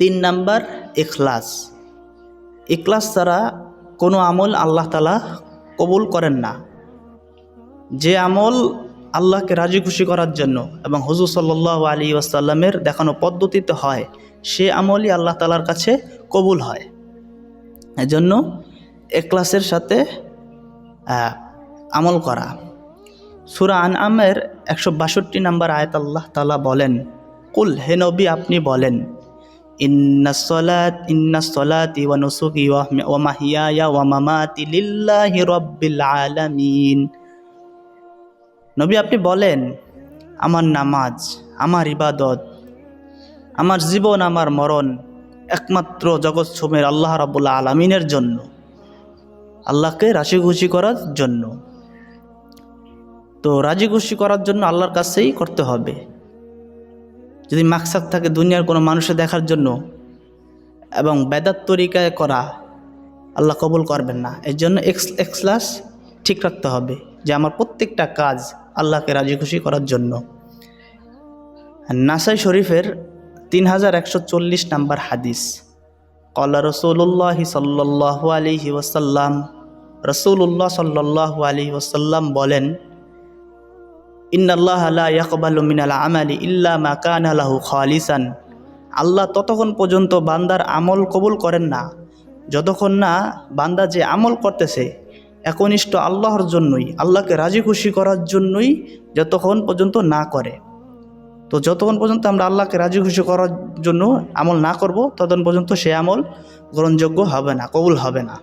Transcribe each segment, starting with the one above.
3 number ইখলাস। ইখলাস ছাড়া কোনো আমল আল্লাহ তাআলা কবুল করেন না। যে আমল আল্লাহকে রাজি খুশি করার জন্য এবং হুজুর সাল্লাল্লাহু আলাইহি ওয়াসাল্লামের দেখানো পদ্ধতিতে হয়, সে আমলই আল্লাহ তাআলার কাছে কবুল হয়। এজন্য ইখলাসের সাথে আমল করা। সূরা আনআমের 162 নম্বর আয়াত আল্লাহ তাআলা বলেন, কুল, হে নবী আপনি বলেন, ইন্নাস সালাতি ওয়া নুসুকি ওয়া মাহইয়ায়া ওয়া মামাতি লিল্লাহি রাব্বিল আলামিন। নবী আপনি বলেন, আমার নামাজ, আমার ইবাদত, আমার জীবন, আমার মরণ একমাত্র জগৎসমূহের আল্লাহ রাব্বুল আলামিনের জন্য, আল্লাহকে রাজি খুশি করার জন্য। তো রাজি খুশি করার জন্য আল্লাহর কাছেই করতে হবে। যদি মাকসাদ থাকে দুনিয়ার কোনো মানুষে দেখার জন্য এবং বেদাত তরিকায় করা, আল্লাহ কবুল করবেন না। এর জন্য ইখলাস ঠিক রাখতে হবে যে আমার প্রত্যেকটা কাজ আল্লাহকে রাজি খুশি করার জন্য। নাসাই শরীফের 3140 নম্বর হাদিস, ক্বালা রাসূলুল্লাহি সাল্লাল্লাহু আলাইহি ওয়াসাল্লাম, রাসূলুল্লাহ সাল্লাল্লাহু আলাইহি ওয়াসাল্লাম বলেন, ইন্নাল্লাহা লা ইয়াকবালু মিনাল আমালি ইল্লা মা কানা লাহু খালিসান। আল্লাহ ততক্ষণ পর্যন্ত বান্দার আমল কবুল করেন না যতক্ষণ না বান্দা যে আমল করতেছে একনিষ্ঠ আল্লাহর জন্যই, আল্লাহকে রাজি খুশি করার জন্যই যতক্ষণ পর্যন্ত না করে। তো যতক্ষণ পর্যন্ত আমরা আল্লাহকে রাজি খুশি করার জন্য আমল না করব, ততক্ষণ পর্যন্ত সে আমল গ্রহণযোগ্য হবে না, কবুল হবে না।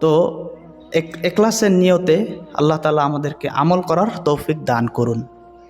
তো ইখলাসের নিয়তে আল্লাহ তাআলা আমাদেরকে আমল করার তৌফিক দান করুন।